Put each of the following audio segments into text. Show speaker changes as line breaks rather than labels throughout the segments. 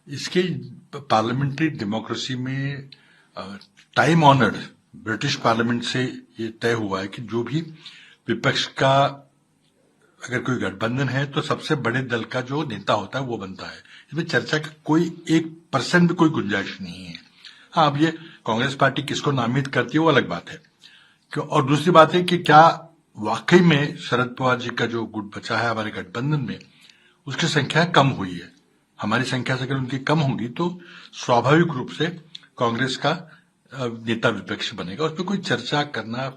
इसके parliamentary democracy में time honoured British parliament से ये तय हुआ है कि जो भी विपक्ष का अगर कोई गठबंधन है तो सबसे बड़े दल का जो नेता होता है वो बनता है। इसमें चर्चा का कोई 1% भी कोई गुंजाइश नहीं है। हाँ, अब ये कांग्रेस पार्टी किसको नामित करती है वो अलग बात है। क्यों? और दूसरी बात है कि क्या वाकई में शरद पवार जी का जो गुट बचा है हमारे गठबंधन में, उसकी संख्या कम हुई है। हमारी संख्या से अगर उनकी कम होगी तो स्वाभाविक रूप से कांग्रेस का नेता विपक्ष बनेगा। उस पर कोई चर्चा करना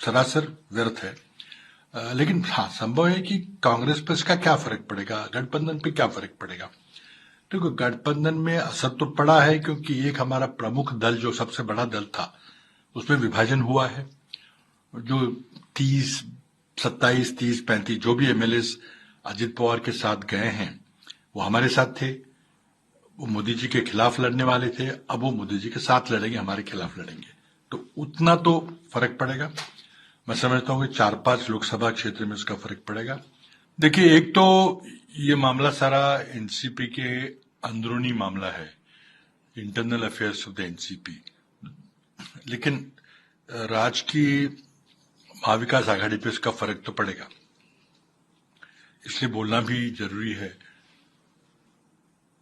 सरासर व्यर्थ है। लेकिन हाँ, संभव है कि कांग्रेस पर इसका क्या फर्क पड़ेगा, गठबंधन पे क्या फर्क पड़ेगा। तो गठबंधन में असर तो पड़ा है क्योंकि एक हमारा प्रमुख दल जो सबसे बड़ा दल था उसमें विभाजन हुआ है। जो 30, 27, 30, 35 जो भी एमएलए अजित पवार के साथ गए हैं वो हमारे साथ थे। वो मोदी जी के खिलाफ लड़ने वाले थे, अब वो मोदी जी के साथ लड़ेंगे, हमारे खिलाफ लड़ेंगे। तो उतना तो फर्क पड़ेगा। मैं समझता हूँ कि 4-5 लोकसभा क्षेत्र में उसका फर्क पड़ेगा। देखिए, एक तो ये मामला सारा एनसीपी के अंदरूनी मामला है, internal affairs of the NCP. लेकिन राज्य की महाविकास आघाड़ी पे इसका फर्क तो पड़ेगा, इसलिए बोलना भी जरूरी है।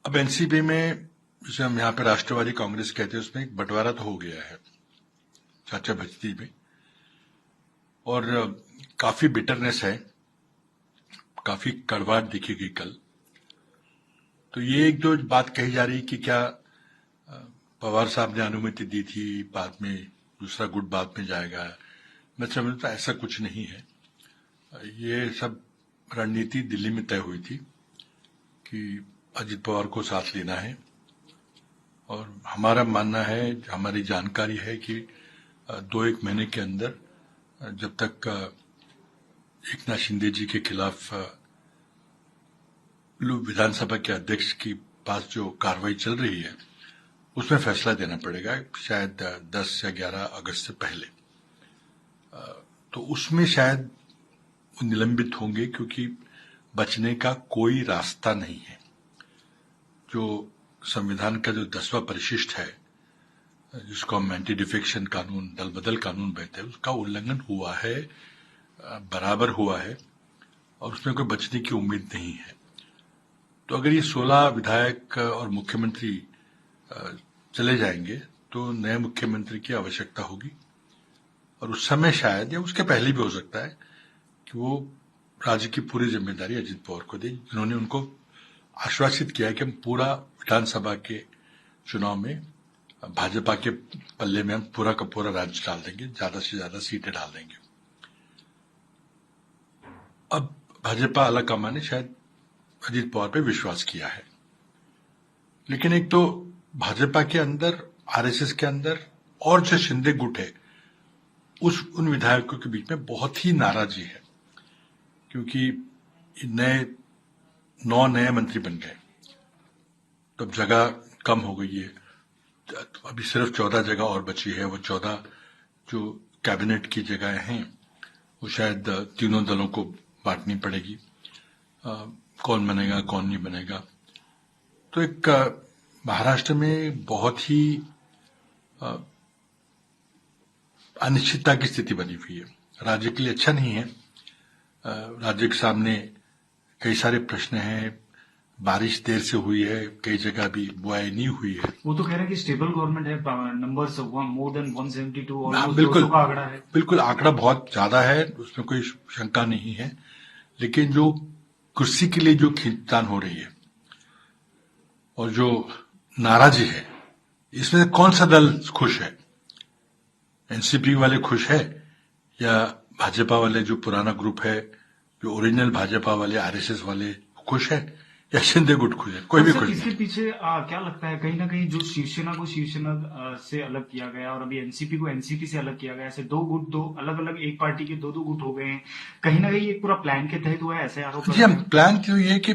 अब एनसीपी में, जिसे हम यहाँ पे राष्ट्रवादी कांग्रेस कहते हैं, उसमें एक बंटवारा तो हो गया है चाचा भजती में, और काफी बिटरनेस है, काफी कड़वाहट दिखेगी कल। तो ये एक जो बात कही जा रही कि क्या पवार साहब ने अनुमति दी थी, बाद में दूसरा गुट बाद में जाएगा, मैं समझता ऐसा कुछ नहीं है। ये सब रणनीति दिल्ली में तय हुई थी कि अजित पवार को साथ लेना है, और हमारा मानना है, हमारी जानकारी है कि 2-1 महीने के अंदर, जब तक एकनाथ शिंदे जी के खिलाफ विधानसभा के अध्यक्ष के पास जो कार्रवाई चल रही है उसमें फैसला देना पड़ेगा, शायद 10 या 11 अगस्त से पहले। तो उसमें शायद निलंबित होंगे, क्योंकि बचने का कोई रास्ता नहीं है। जो संविधान का जो 10वां परिशिष्ट है, जिसको हम एंटी डिफेक्शन कानून, दल बदल कानून कहते हैं, उसका उल्लंघन हुआ है, बराबर हुआ है, और उसमें कोई बचने की उम्मीद नहीं है। तो अगर ये 16 विधायक और मुख्यमंत्री चले जाएंगे तो नए मुख्यमंत्री की आवश्यकता होगी, और उस समय शायद, या उसके पहले भी हो सकता है, कि वो राज्य की पूरी जिम्मेदारी अजित पवार को दे, जिन्होंने उनको आश्वासित किया कि हम पूरा विधानसभा के चुनाव में भाजपा के पल्ले में हम पूरा का पूरा राज्य डाल देंगे, ज्यादा से ज्यादा सीटें डाल देंगे। अब भाजपा आलाकमान ने शायद अजित पवार पे विश्वास किया है, लेकिन एक तो भाजपा के अंदर, आरएसएस के अंदर, और जो शिंदे गुट है उन विधायकों के बीच में बहुत ही नाराजगी है, क्योंकि 9 नए मंत्री बन गए, तो अब जगह कम हो गई है। तो अभी सिर्फ 14 जगह और बची है। वो 14 जो कैबिनेट की जगह हैं वो शायद तीनों दलों को बांटनी पड़ेगी। कौन बनेगा, कौन नहीं बनेगा। तो एक महाराष्ट्र में बहुत ही अनिश्चितता की स्थिति बनी हुई है। राज्य के लिए अच्छा नहीं है। राज्य के सामने कई सारे प्रश्न हैं। बारिश देर से हुई है, कई जगह भी बुआई नहीं हुई है।
वो तो कह रहे हैं कि स्टेबल गवर्नमेंट है, नंबर्स मोर देन 172 और
बिल्कुल,
200 का आंकड़ा है।
बिल्कुल, आंकड़ा बहुत ज्यादा है, उसमें कोई शंका नहीं है। लेकिन जो कुर्सी के लिए जो खींचतान हो रही है और जो नाराजी है, इसमें कौन सा दल खुश है? एनसीपी वाले खुश है, या भाजपा वाले जो पुराना ग्रुप है, जो ओरिजिनल भाजपा वाले, आरएसएस वाले खुश है, या शिंदे गुट खुश है? कोई भी खुश नहीं।
इसके पीछे क्या लगता है, कहीं ना कहीं जो शिवसेना को शिवसेना से अलग किया गया और अभी एनसीपी को एनसीपी से अलग किया गया, ऐसे दो गुट, दो अलग अलग एक पार्टी के दो गुट हो गए हैं, कहीं ना कहीं एक पूरा प्लान के तहत हुआ है, ऐसे आरोप?
जी, हम प्लान तो ये है कि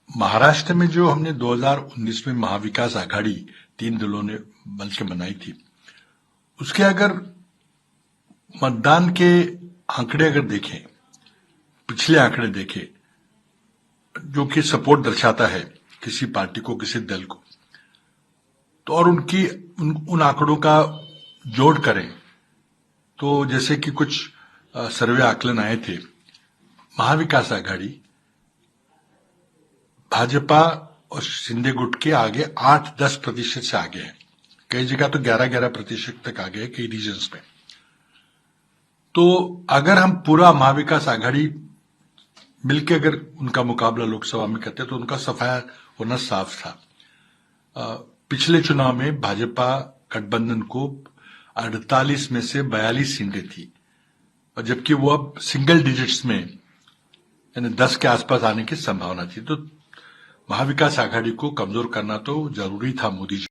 महाराष्ट्र में जो हमने 2019 में महाविकास आघाड़ी 3 दलों ने मिलकर बनाई थी, उसके अगर मतदान के आंकड़े अगर देखें, पिछले आंकड़े देखें, जो कि सपोर्ट दर्शाता है किसी पार्टी को, किसी दल को, तो और उन आंकड़ों का जोड़ करें तो जैसे कि कुछ सर्वे आकलन आए थे, महाविकास आघाड़ी भाजपा और शिंदे गुट के आगे 8-10% से आगे है, कई जगह तो 11-11% तक आगे है कई रीजन्स में। तो अगर हम पूरा महाविकास आघाड़ी मिलके अगर उनका मुकाबला लोकसभा में करते तो उनका सफाया होना साफ था। पिछले चुनाव में भाजपा गठबंधन को 48 में से 42 सीटें थी, और जबकि वो अब सिंगल डिजिट्स में यानी 10 के आसपास आने की संभावना थी। तो महाविकास आघाड़ी को कमजोर करना तो जरूरी था मोदी जी